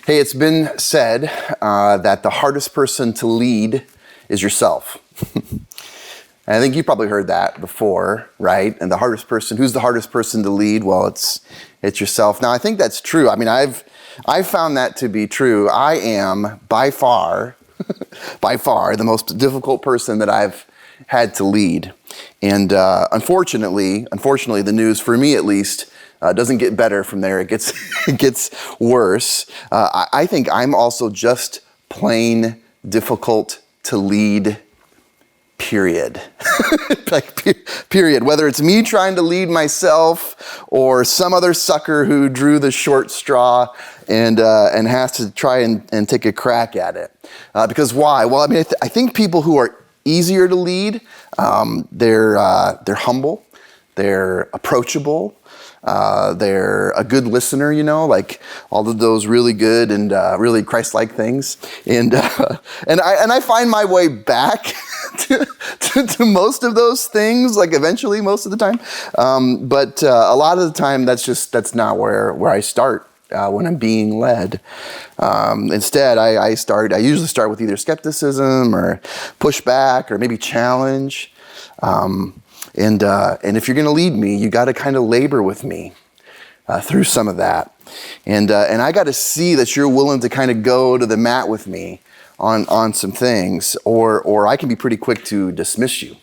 Hey, it's been said that the hardest person to lead is yourself. I think you probably heard that before, right? And who's the hardest person to lead? Well, it's yourself. Now, I think that's true. I mean, I've found that to be true. I am by far the most difficult person that I've had to lead. And unfortunately, the news, for me at least, doesn't get better from there. It gets worse. I think I'm also just plain difficult to lead, period. Period. Whether it's me trying to lead myself or some other sucker who drew the short straw and has to try and take a crack at it. Because why? Well, I mean, I think people who are easier to lead, they're humble, they're approachable, they're a good listener, like all of those really good and really Christ-like things. And I find my way back to most of those things, like eventually most of the time. But a lot of the time, that's not where I start when I'm being led. Instead, I usually start with either skepticism or pushback or maybe challenge. And if you're going to lead me, you got to kind of labor with me through some of that. And I got to see that you're willing to kind of go to the mat with me on some things, or I can be pretty quick to dismiss you.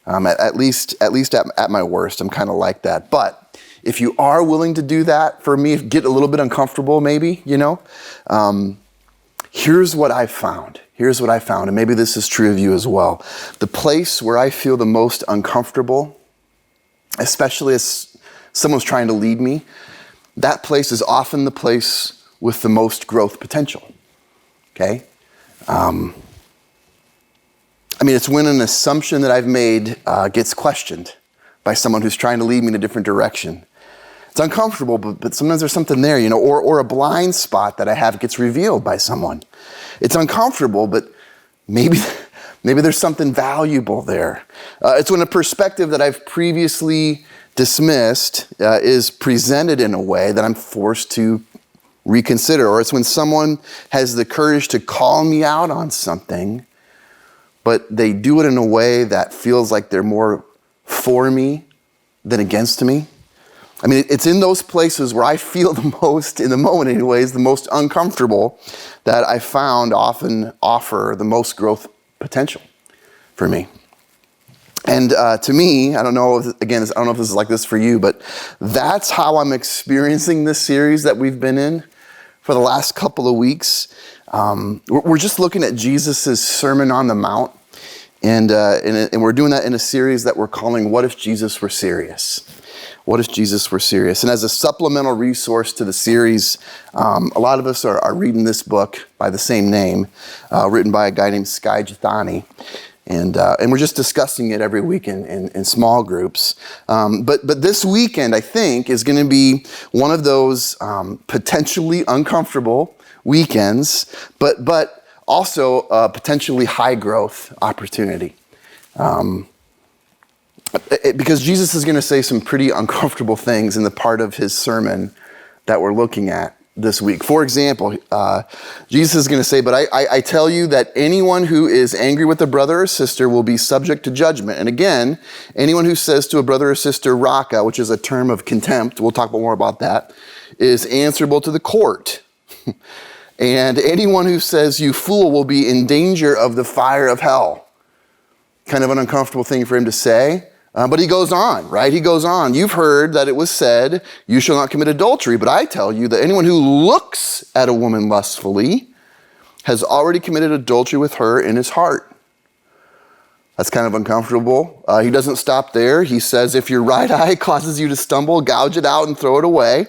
At least at my worst, I'm kind of like that. But if you are willing to do that for me, get a little bit uncomfortable, maybe, here's what I found. And maybe this is true of you as well. The place where I feel the most uncomfortable, especially as someone's trying to lead me, that place is often the place with the most growth potential, okay? It's when an assumption that I've made gets questioned by someone who's trying to lead me in a different direction. It's uncomfortable, but sometimes there's something there, or a blind spot that I have gets revealed by someone. It's uncomfortable, but maybe there's something valuable there. It's when a perspective that I've previously dismissed is presented in a way that I'm forced to reconsider, or it's when someone has the courage to call me out on something, but they do it in a way that feels like they're more for me than against me. It's in those places where I feel the most, in the moment anyways, the most uncomfortable, that I found often offer the most growth potential for me. And to me, I don't know if this is like this for you, but that's how I'm experiencing this series that we've been in for the last couple of weeks. We're just looking at Jesus' Sermon on the Mount, and we're doing that in a series that we're calling What If Jesus Were Serious? What if Jesus were serious? And as a supplemental resource to the series, a lot of us are reading this book by the same name, written by a guy named Skye Jethani. And we're just discussing it every week in small groups. But this weekend, I think, is going to be one of those potentially uncomfortable weekends, but also a potentially high growth opportunity. Because Jesus is going to say some pretty uncomfortable things in the part of his sermon that we're looking at this week. For example, Jesus is going to say, but I tell you that anyone who is angry with a brother or sister will be subject to judgment. And again, anyone who says to a brother or sister, raka, which is a term of contempt, we'll talk more about that, is answerable to the court. And anyone who says, you fool, will be in danger of the fire of hell. Kind of an uncomfortable thing for him to say. But he goes on, right? He goes on. You've heard that it was said, you shall not commit adultery. But I tell you that anyone who looks at a woman lustfully has already committed adultery with her in his heart. That's kind of uncomfortable. He doesn't stop there. He says, if your right eye causes you to stumble, gouge it out and throw it away.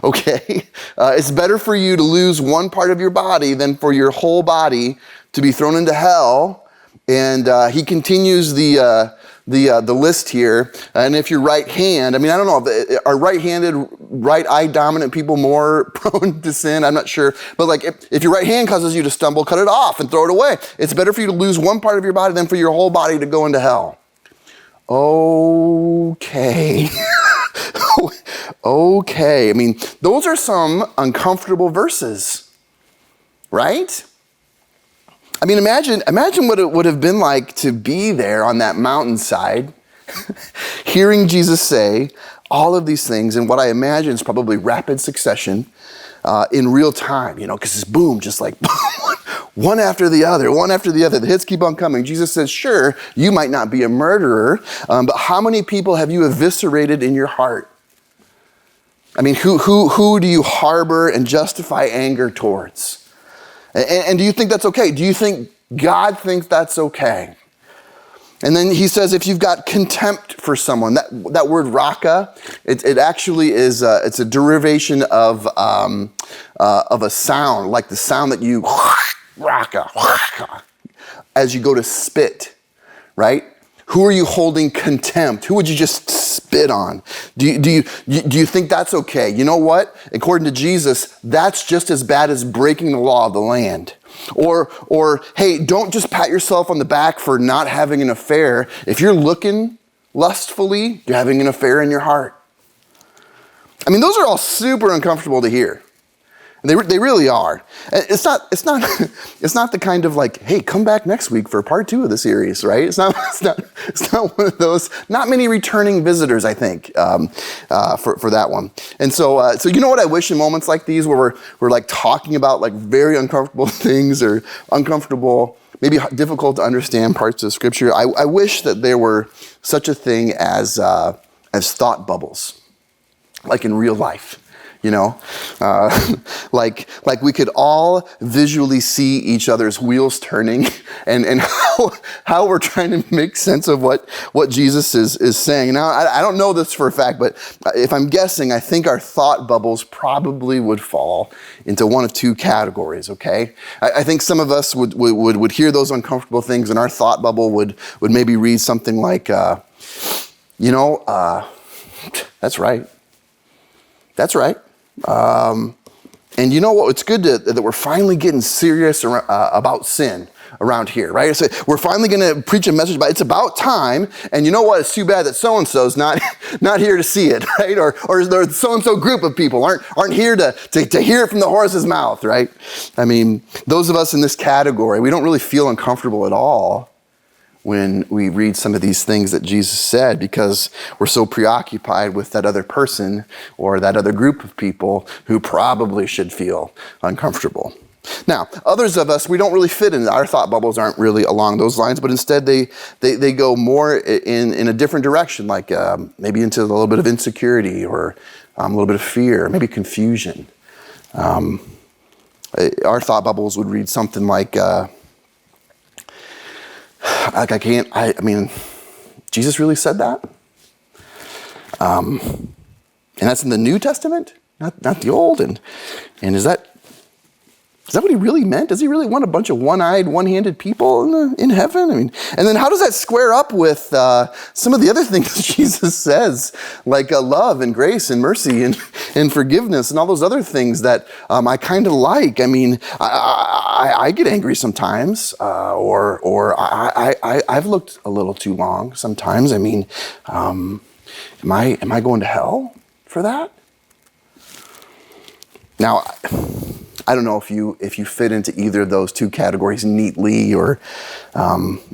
Okay. It's better for you to lose one part of your body than for your whole body to be thrown into hell. And he continues the list here. And if your right hand, I don't know, are right-handed, right eye dominant people more prone to sin? I'm not sure. But if your right hand causes you to stumble, cut it off and throw it away. It's better for you to lose one part of your body than for your whole body to go into hell. Okay. Okay. I mean, those are some uncomfortable verses, right? I mean, imagine what it would have been like to be there on that mountainside, hearing Jesus say all of these things in what I imagine is probably rapid succession in real time, because it's boom, just like one after the other, one after the other. The hits keep on coming. Jesus says, sure, you might not be a murderer, but how many people have you eviscerated in your heart? I mean, who do you harbor and justify anger towards? And do you think that's okay? Do you think God thinks that's okay? And then he says, if you've got contempt for someone, that word raka, it actually is it's a derivation of a sound, like the sound that you raka as you go to spit, right? Who are you holding contempt? Who would you just spit on? Do you think that's okay? You know what? According to Jesus, that's just as bad as breaking the law of the land. Or hey, don't just pat yourself on the back for not having an affair. If you're looking lustfully, you're having an affair in your heart. I mean, those are all super uncomfortable to hear. They really are. It's not the kind of like, hey, come back next week for part 2 of the series, right? It's not one of those. Not many returning visitors, I think, for that one. And so you know what I wish in moments like these, where we're like talking about like very uncomfortable things or uncomfortable, maybe difficult to understand parts of Scripture. I wish that there were such a thing as thought bubbles, like in real life. Like we could all visually see each other's wheels turning and how we're trying to make sense of what Jesus is saying. Now, I don't know this for a fact, but if I'm guessing, I think our thought bubbles probably would fall into one of 2 categories, okay? I think some of us would hear those uncomfortable things, and our thought bubble would maybe read something like, that's right. That's right. And you know what? It's good that we're finally getting serious about sin around here, right? So we're finally going to preach a message about it's about time. And you know what? It's too bad that so-and-so's not here to see it, right? Or the so-and-so group of people aren't here to hear it from the horse's mouth, right? I mean, those of us in this category, we don't really feel uncomfortable at all when we read some of these things that Jesus said, because we're so preoccupied with that other person or that other group of people who probably should feel uncomfortable. Now, others of us, we don't really fit in. Our thought bubbles aren't really along those lines, but instead they go more in a different direction, like maybe into a little bit of insecurity or a little bit of fear, maybe confusion. Our thought bubbles would read something like, I mean, Jesus really said that? And that's in the New Testament, not the Old. And is that what he really meant? Does he really want a bunch of one-eyed, one-handed people in heaven? I mean, and then how does that square up with some of the other things Jesus says, like love and grace and mercy and forgiveness and all those other things that I kind of like? I mean, I get angry sometimes, or I've looked a little too long sometimes. I mean, am I going to hell for that? Now, I don't know if you fit into either of those 2 categories neatly, or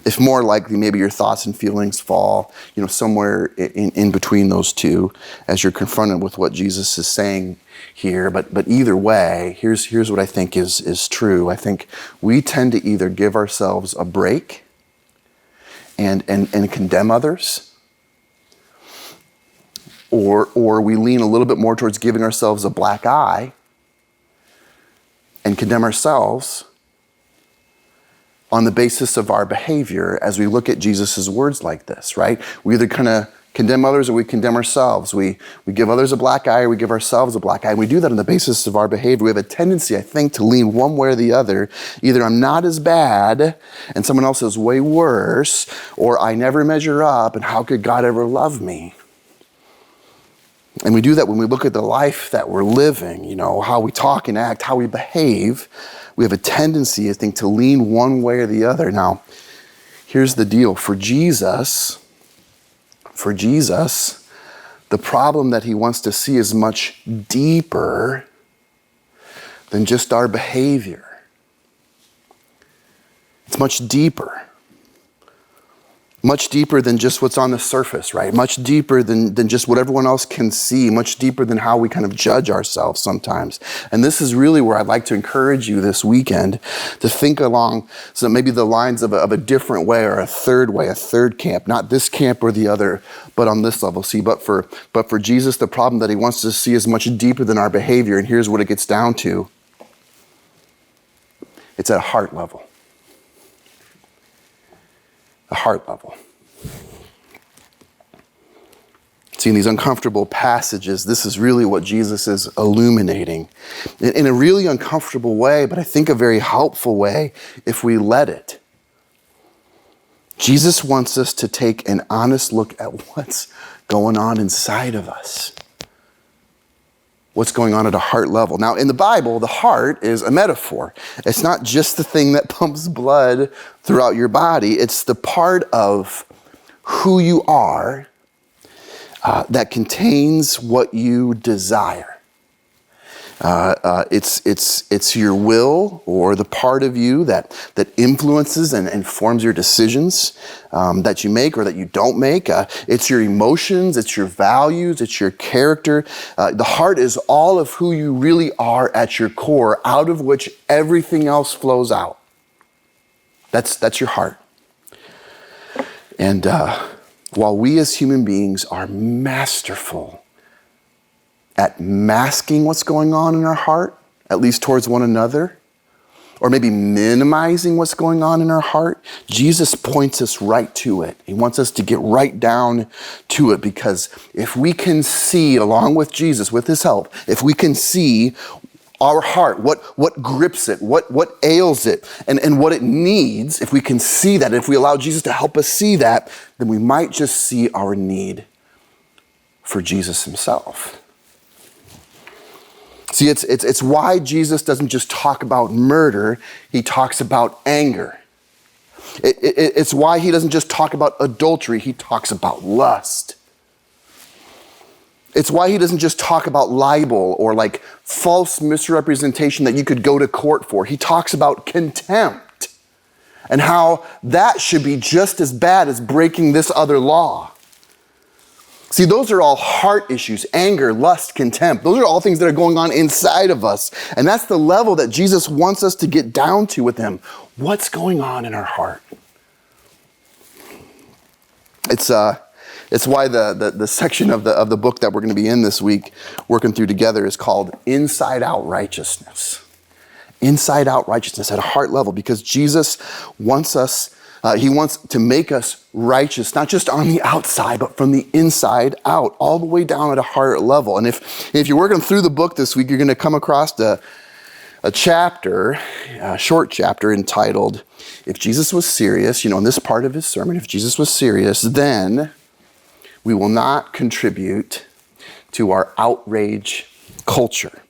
if more likely maybe your thoughts and feelings fall, somewhere in between those 2 as you're confronted with what Jesus is saying here. But either way, here's what I think is true. I think we tend to either give ourselves a break and condemn others, or we lean a little bit more towards giving ourselves a black eye and condemn ourselves on the basis of our behavior as we look at Jesus' words like this, right? We either kind of condemn others or we condemn ourselves. We give others a black eye or we give ourselves a black eye. And we do that on the basis of our behavior. We have a tendency, I think, to lean one way or the other. Either I'm not as bad and someone else is way worse, or I never measure up and how could God ever love me? And we do that when we look at the life that we're living, how we talk and act, how we behave. We have a tendency, I think, to lean one way or the other. Now, here's the deal. For Jesus, the problem that he wants to see is much deeper than just our behavior. It's much deeper. Much deeper than just what's on the surface, right? Much deeper than just what everyone else can see. Much deeper than how we kind of judge ourselves sometimes. And this is really where I'd like to encourage you this weekend to think along so maybe the lines of a different way, or a third camp. Not this camp or the other, but on this level. See, but for Jesus, the problem that he wants to see is much deeper than our behavior. And here's what it gets down to. It's at a heart level. A heart level. See, in these uncomfortable passages, this is really what Jesus is illuminating in a really uncomfortable way, but I think a very helpful way if we let it. Jesus wants us to take an honest look at what's going on inside of us. What's going on at a heart level. Now, in the Bible, the heart is a metaphor. It's not just the thing that pumps blood throughout your body. It's the part of who you are that contains what you desire. It's your will, or the part of you that influences and forms your decisions that you make or that you don't make. It's your emotions, it's your values, it's your character. The heart is all of who you really are at your core, out of which everything else flows out. That's your heart. And while we as human beings are masterful at masking what's going on in our heart, at least towards one another, or maybe minimizing what's going on in our heart, Jesus points us right to it. He wants us to get right down to it, because if we can see, along with Jesus, with his help, if we can see our heart, what grips it, what ails it, and what it needs, if we can see that, if we allow Jesus to help us see that, then we might just see our need for Jesus himself. See, it's why Jesus doesn't just talk about murder, he talks about anger. It's why he doesn't just talk about adultery, he talks about lust. It's why he doesn't just talk about libel or like false misrepresentation that you could go to court for. He talks about contempt and how that should be just as bad as breaking this other law. See, those are all heart issues: anger, lust, contempt. Those are all things that are going on inside of us. And that's the level that Jesus wants us to get down to with him. What's going on in our heart? It's why the section of the book that we're going to be in this week, working through together, is called Inside Out Righteousness. Inside out righteousness at a heart level, because Jesus wants us, he wants to make us righteous, not just on the outside, but from the inside out, all the way down at a heart level. And if you're working through the book this week, you're going to come across a chapter, a short chapter entitled, If Jesus Was Serious, in this part of his sermon, if Jesus was serious, then we will not contribute to our outrage culture.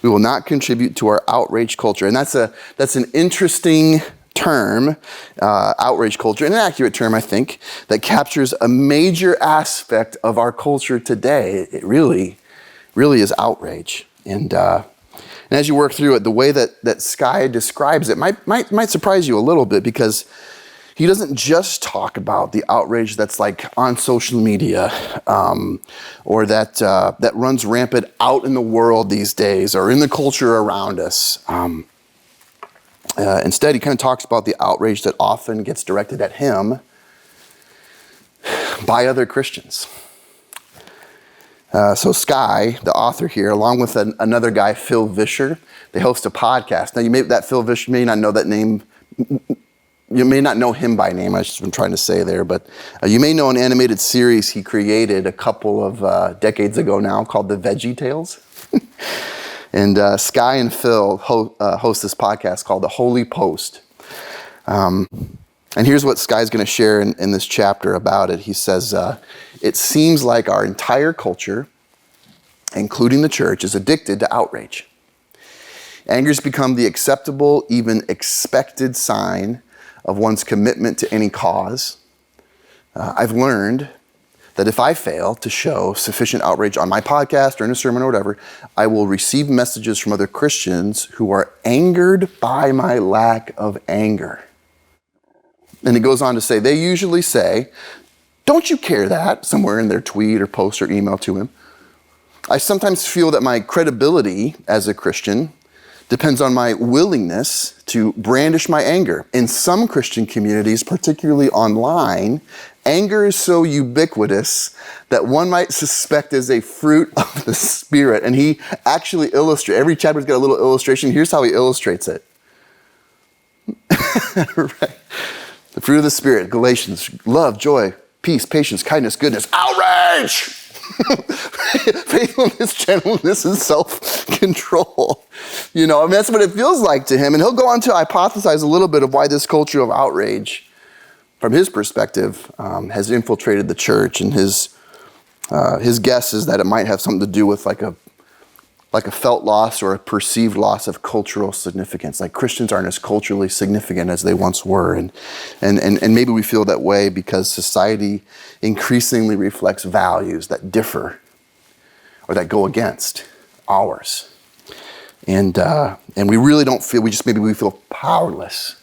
We will not contribute to our outrage culture. And that's an interesting term, outrage culture, an accurate term, I think, that captures a major aspect of our culture today. It really, really is outrage. And as you work through it, the way that Skye describes it might surprise you a little bit, because he doesn't just talk about the outrage that's like on social media, or that runs rampant out in the world these days, or in the culture around us. Instead, he kind of talks about the outrage that often gets directed at him by other Christians. So Skye, the author here, along with another guy, Phil Vischer, they host a podcast. Now, Phil Vischer may not know that name. You may not know him by name, I've just been trying to say there, but you may know an animated series he created a couple of decades ago now called The Veggie Tales. And Skye and Phil host this podcast called The Holy Post. And here's what Skye's going to share in this chapter about it. He says, it seems like our entire culture, including the church, is addicted to outrage. Anger's become the acceptable, even expected sign of one's commitment to any cause. I've learned that if I fail to show sufficient outrage on my podcast or in a sermon or whatever, I will receive messages from other Christians who are angered by my lack of anger. And it goes on to say, they usually say, don't you care that, somewhere in their tweet or post or email to him. I sometimes feel that my credibility as a Christian depends on my willingness to brandish my anger. In some Christian communities, particularly online, anger is so ubiquitous that one might suspect is a fruit of the Spirit. And he actually illustrates, every chapter's got a little illustration. Here's how he illustrates it. Right. The fruit of the Spirit, Galatians, love, joy, peace, patience, kindness, goodness, outrage! Faithfulness, gentleness, and self-control. That's what it feels like to him. And he'll go on to hypothesize a little bit of why this culture of outrage, from his perspective, has infiltrated the church. And his guess is that it might have something to do with like a felt loss or a perceived loss of cultural significance. Like Christians aren't as culturally significant as they once were. And maybe we feel that way because society increasingly reflects values that differ or that go against ours. And we really don't feel, maybe we feel powerless.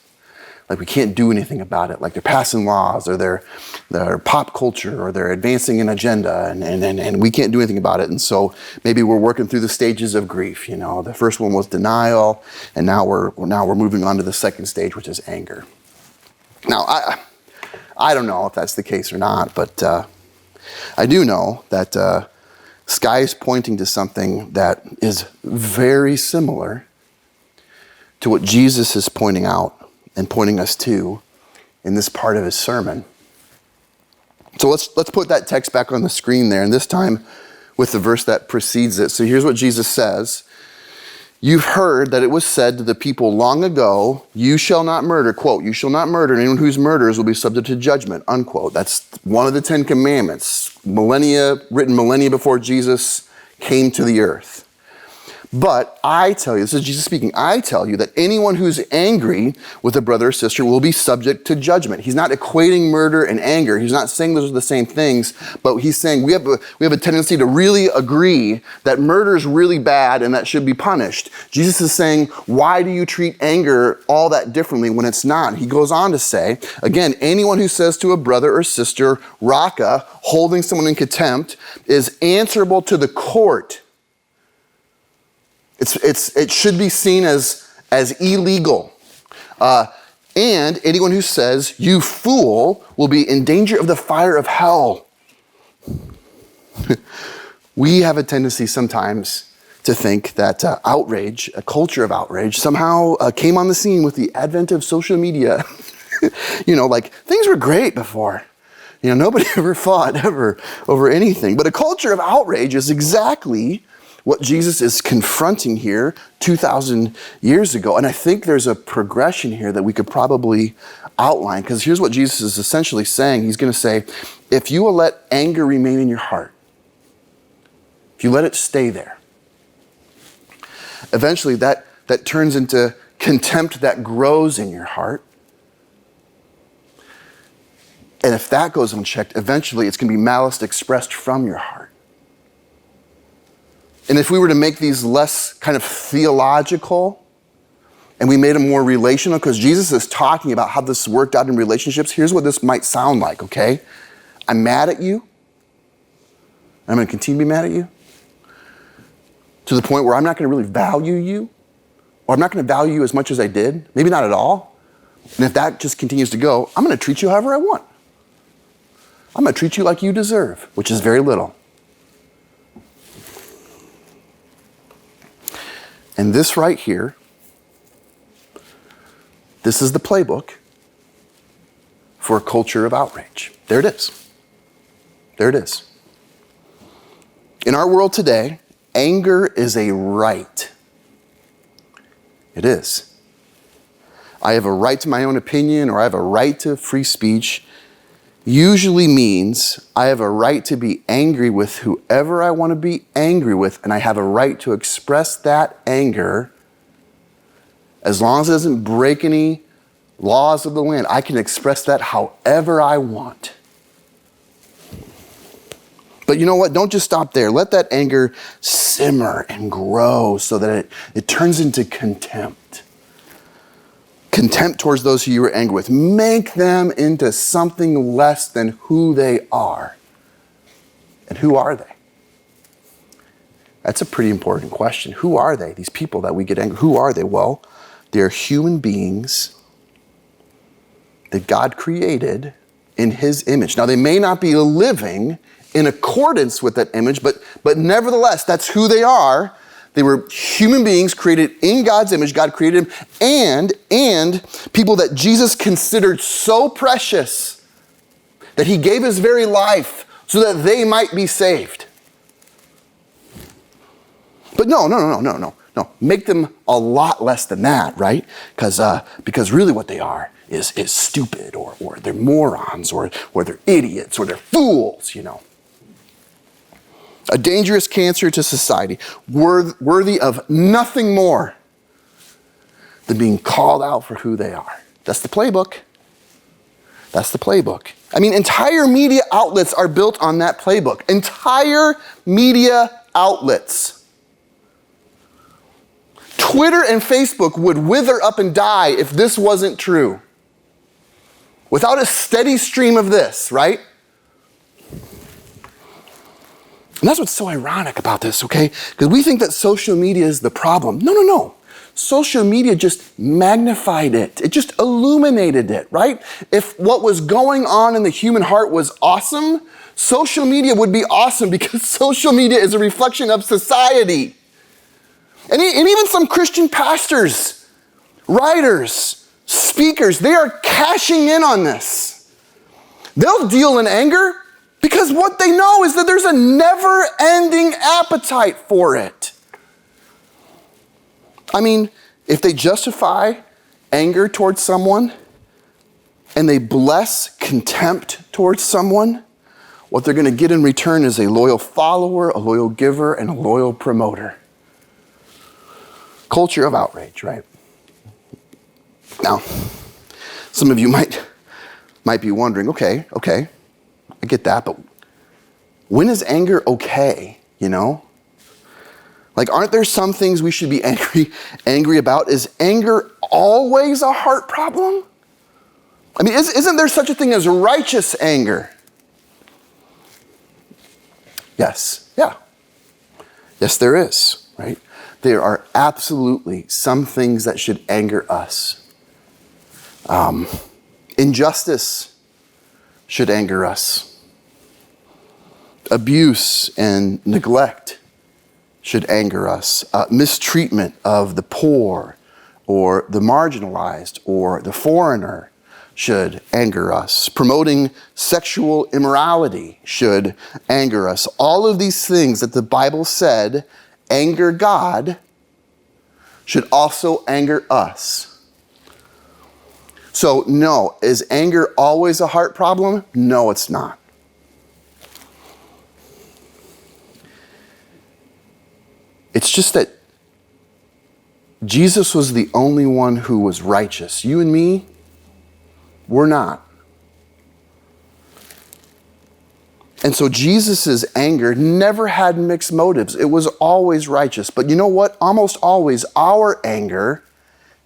Like we can't do anything about it. Like they're passing laws or they're pop culture or they're advancing an agenda and we can't do anything about it. And so maybe we're working through the stages of grief. The first one was denial, and now we're moving on to the second stage, which is anger. Now, I don't know if that's the case or not, but I do know that Sky is pointing to something that is very similar to what Jesus is pointing out and pointing us to in this part of his sermon. So let's put that text back on the screen there, and this time with the verse that precedes it. So here's what Jesus says. You've heard that it was said to the people long ago, you shall not murder, quote, you shall not murder, and anyone whose murders will be subject to judgment, unquote. That's one of the 10 commandments, written millennia before Jesus came to the earth. But I tell you, this is Jesus speaking, I tell you that anyone who's angry with a brother or sister will be subject to judgment. He's not equating murder and anger. He's not saying those are the same things, but he's saying we have a tendency to really agree that murder is really bad and that should be punished. Jesus is saying, why do you treat anger all that differently when it's not? He goes on to say, again, anyone who says to a brother or sister, raka, holding someone in contempt, is answerable to the court. It should be seen as illegal. And anyone who says, you fool, will be in danger of the fire of hell. We have a tendency sometimes to think that outrage, a culture of outrage, somehow came on the scene with the advent of social media. Like things were great before. Nobody ever fought ever over anything. But a culture of outrage is exactly what Jesus is confronting here 2,000 years ago. And I think there's a progression here that we could probably outline, because here's what Jesus is essentially saying. He's going to say, if you will let anger remain in your heart, if you let it stay there, eventually that turns into contempt that grows in your heart. And if that goes unchecked, eventually it's going to be malice expressed from your heart. And if we were to make these less kind of theological and we made them more relational, because Jesus is talking about how this worked out in relationships, here's what this might sound like, okay? I'm mad at you. I'm going to continue to be mad at you to the point where I'm not going to really value you, or I'm not going to value you as much as I did, maybe not at all. And if that just continues to go, I'm going to treat you however I want. I'm going to treat you like you deserve, which is very little. And this right here, this is the playbook for a culture of outrage. There it is. There it is. In our world today, anger is a right. It is. I have a right to my own opinion, or I have a right to free speech, usually means I have a right to be angry with whoever I want to be angry with, and I have a right to express that anger as long as it doesn't break any laws of the land. I can express that however I want. But you know what? Don't just stop there. Let that anger simmer and grow so that it turns into contempt. Contempt towards those who you were angry with. Make them into something less than who they are. And who are they? That's a pretty important question. Who are they? These people that we get angry, who are they? Well, they're human beings that God created in his image. Now, they may not be living in accordance with that image, but nevertheless, that's who they are. They were human beings created in God's image. God created them, and people that Jesus considered so precious that he gave his very life so that they might be saved. But no. Make them a lot less than that, right? Because really what they are is stupid, or they're morons, or they're idiots, or they're fools, A dangerous cancer to society, worthy of nothing more than being called out for who they are. That's the playbook. That's the playbook. I mean, entire media outlets are built on that playbook. Entire media outlets. Twitter and Facebook would wither up and die if this wasn't true. Without a steady stream of this, right? And that's what's so ironic about this, okay? Because we think that social media is the problem. No. Social media just magnified it. It just illuminated it, right? If what was going on in the human heart was awesome, social media would be awesome because social media is a reflection of society. And even some Christian pastors, writers, speakers, they are cashing in on this. They'll deal in anger because what they know is that there's a never-ending appetite for it. I mean, if they justify anger towards someone and they bless contempt towards someone, what they're going to get in return is a loyal follower, a loyal giver, and a loyal promoter. Culture of outrage, right? Now, some of you might be wondering, okay, I get that, but when is anger okay, Like, aren't there some things we should be angry about? Is anger always a heart problem? I mean, isn't there such a thing as righteous anger? Yes, yeah. Yes, there is, right? There are absolutely some things that should anger us. Injustice should anger us. Abuse and neglect should anger us. Mistreatment of the poor or the marginalized or the foreigner should anger us. Promoting sexual immorality should anger us. All of these things that the Bible said anger God should also anger us. So no, is anger always a heart problem? No, it's not. It's just that Jesus was the only one who was righteous. You and me, we're not. And so Jesus' anger never had mixed motives. It was always righteous. But you know what? Almost always our anger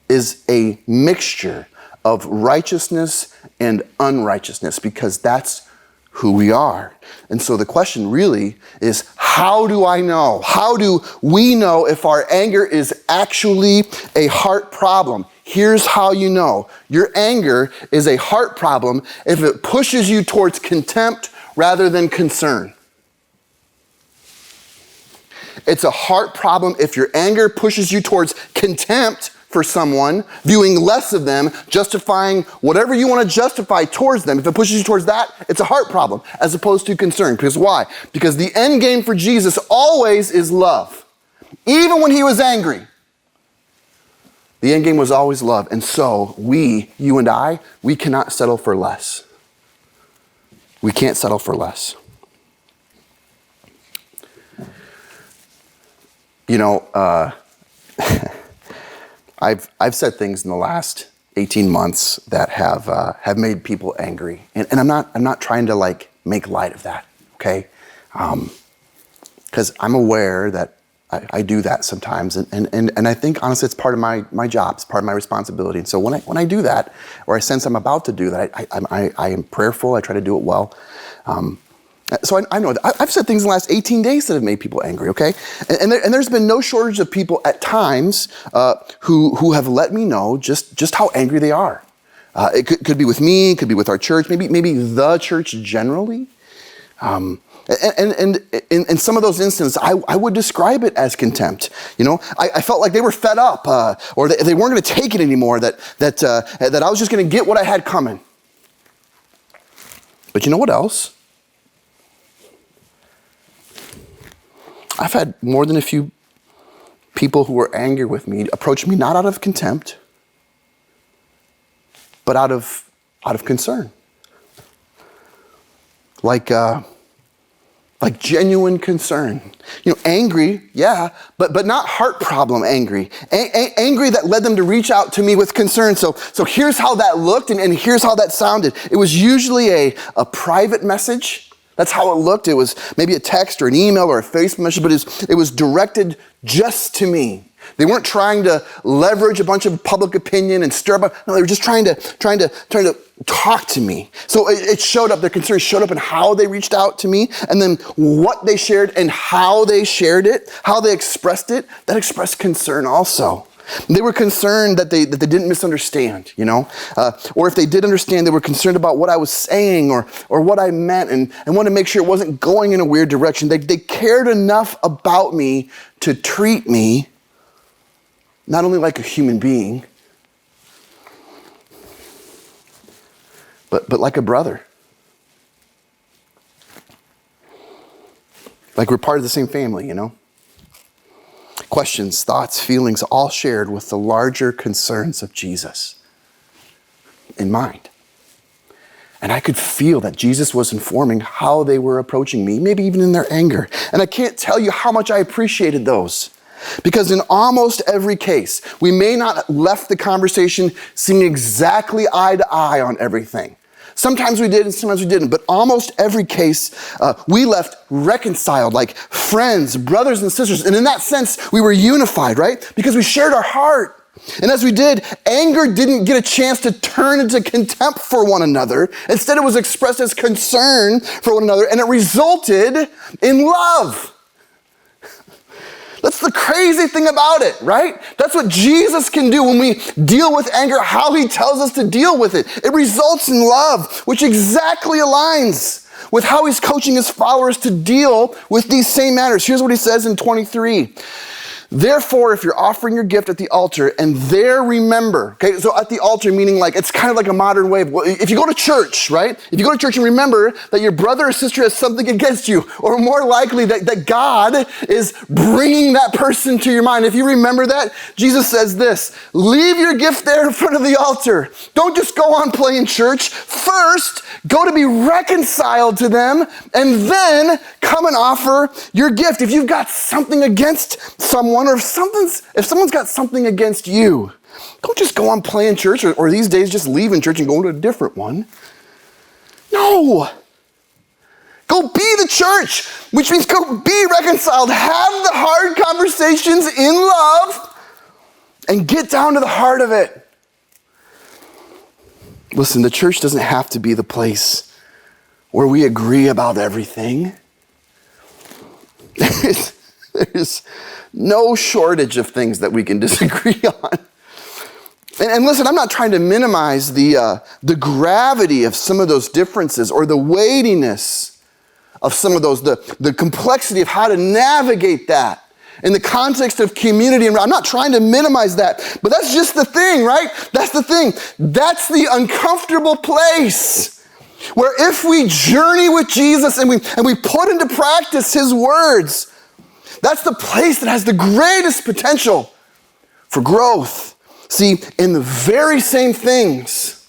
is a mixture of righteousness and unrighteousness because that's who we are. And so the question really is, how do I know? How do we know if our anger is actually a heart problem? Here's how you know. Your anger is a heart problem if it pushes you towards contempt rather than concern. It's a heart problem if your anger pushes you towards contempt for someone, viewing less of them, justifying whatever you want to justify towards them. If it pushes you towards that, it's a heart problem as opposed to concern. Because why? Because the end game for Jesus always is love. Even when he was angry, the end game was always love. And so you and I, we cannot settle for less. We can't settle for less. I've said things in the last 18 months that have made people angry, and I'm not trying to make light of that. Okay, Because I'm aware that I do that sometimes, and I think honestly it's part of my job, it's part of my responsibility. And so when I do that, or I sense I'm about to do that, I am prayerful. I try to do it well. So I know that I've said things in the last 18 days that have made people angry. Okay, and there's been no shortage of people at times who have let me know just how angry they are. It could be with me, it could be with our church, maybe the church generally. And in some of those instances, I would describe it as contempt. You know, I felt like they were fed up, or they weren't going to take it anymore. That I was just going to get what I had coming. But you know what else? I've had more than a few people who were angry with me approach me not out of contempt, but out of concern. Like genuine concern. You know, angry, yeah, but not heart problem angry. Angry that led them to reach out to me with concern. So here's how that looked, and here's how that sounded. It was usually a private message. That's how it looked. It was maybe a text or an email or a Facebook message, but it was directed just to me. They weren't trying to leverage a bunch of public opinion and stir up. No, they were just trying to talk to me. So it showed up. Their concern showed up in how they reached out to me, and then what they shared and how they shared it, how they expressed it. That expressed concern also. They were concerned that they didn't misunderstand, you know, or if they did understand, they were concerned about what I was saying or what I meant, and wanted to make sure it wasn't going in a weird direction. They cared enough about me to treat me not only like a human being, but like a brother. Like we're part of the same family, you know? Questions, thoughts, feelings, all shared with the larger concerns of Jesus in mind. And I could feel that Jesus was informing how they were approaching me, maybe even in their anger. And I can't tell you how much I appreciated those. Because in almost every case, we may not have left the conversation seeing exactly eye to eye on everything. Sometimes we did and sometimes we didn't, but almost every case, we left reconciled, like friends, brothers and sisters. And in that sense, we were unified, right? Because we shared our heart. And as we did, anger didn't get a chance to turn into contempt for one another. Instead, it was expressed as concern for one another, and it resulted in love. That's the crazy thing about it, right? That's what Jesus can do when we deal with anger, how he tells us to deal with it. It results in love, which exactly aligns with how he's coaching his followers to deal with these same matters. Here's what he says in 23. Therefore, if you're offering your gift at the altar and there remember, okay, so at the altar meaning like, it's kind of like a modern way of, if you go to church, right? If you go to church and remember that your brother or sister has something against you, or more likely that God is bringing that person to your mind. If you remember that, Jesus says this, leave your gift there in front of the altar. Don't just go on playing church. First, go to be reconciled to them, and then come and offer your gift. If you've got something against someone, or if someone's got something against you, don't just go on playing church, or these days just leaving church and going to a different one. No. Go be the church, which means go be reconciled. Have the hard conversations in love and get down to the heart of it. Listen, the church doesn't have to be the place where we agree about everything. There's no shortage of things that we can disagree on. And listen, I'm not trying to minimize the gravity of some of those differences or the weightiness of some of those, the complexity of how to navigate that in the context of community. And I'm not trying to minimize that, but that's just the thing, right? That's the thing. That's the uncomfortable place where if we journey with Jesus and we put into practice his words, that's the place that has the greatest potential for growth. See, in the very same things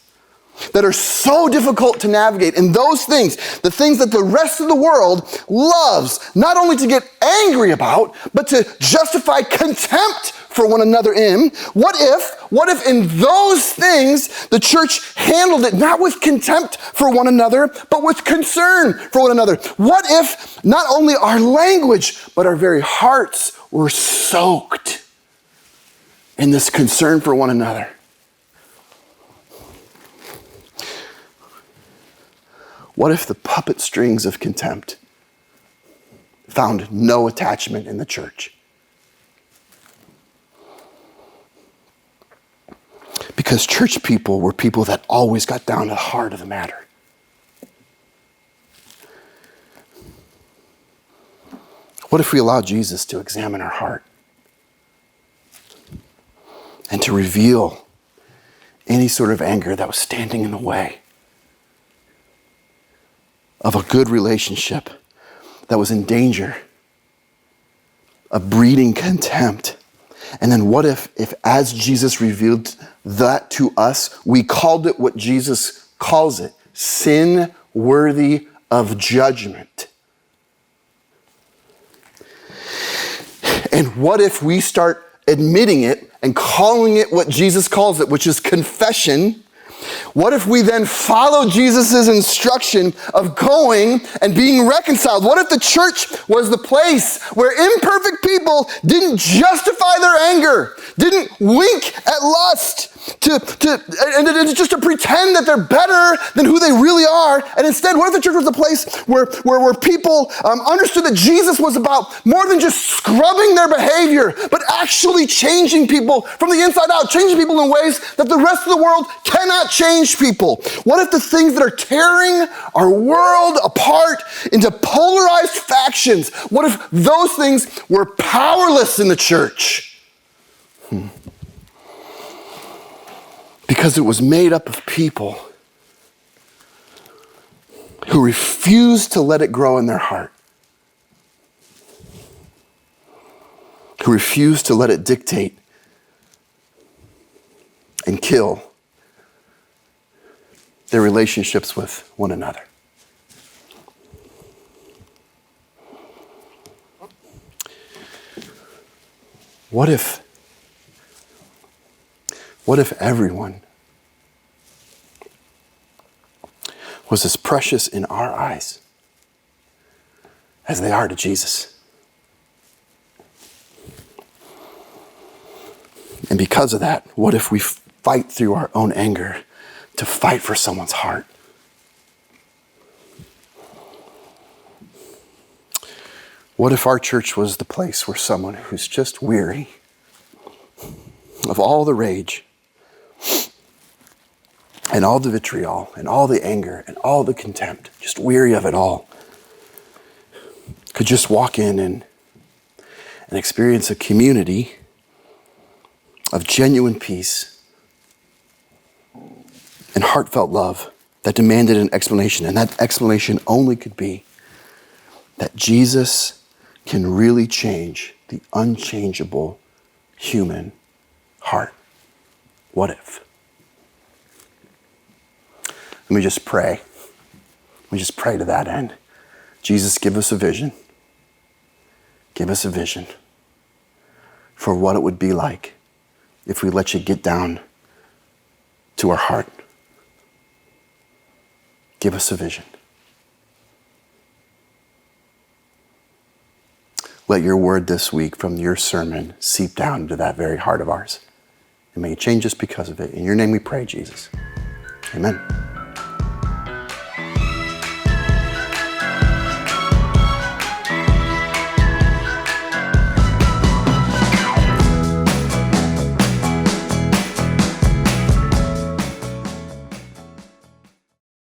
that are so difficult to navigate. And those things, the things that the rest of the world loves, not only to get angry about, but to justify contempt for one another in. What if in those things the church handled it not with contempt for one another, but with concern for one another? What if not only our language, but our very hearts were soaked in this concern for one another? What if the puppet strings of contempt found no attachment in the church? Because church people were people that always got down to the heart of the matter. What if we allow Jesus to examine our heart and to reveal any sort of anger that was standing in the way of a good relationship, that was in danger of breeding contempt? And then what if as Jesus revealed that to us, we called it what Jesus calls it, sin worthy of judgment? And what if we start admitting it and calling it what Jesus calls it, which is confession? What if we then follow Jesus' instruction of going and being reconciled? What if the church was the place where imperfect people didn't justify their anger, didn't wink at lust, and just to pretend that they're better than who they really are? And instead, what if the church was a place where people understood that Jesus was about more than just scrubbing their behavior, but actually changing people from the inside out, changing people in ways that the rest of the world cannot change people? What if the things that are tearing our world apart into polarized factions, what if those things were powerless in the church? Because it was made up of people who refused to let it grow in their heart, who refused to let it dictate and kill their relationships with one another. What if everyone was as precious in our eyes as they are to Jesus? And because of that, what if we fight through our own anger to fight for someone's heart? What if our church was the place where someone who's just weary of all the rage and all the vitriol and all the anger and all the contempt, just weary of it all, could just walk in and experience a community of genuine peace and heartfelt love that demanded an explanation. And that explanation only could be that Jesus can really change the unchangeable human heart. What if? Let me just pray. We just pray to that end. Jesus, give us a vision. Give us a vision for what it would be like if we let you get down to our heart. Give us a vision. Let your word this week from your sermon seep down into that very heart of ours. And may you change us because of it. In your name we pray, Jesus. Amen.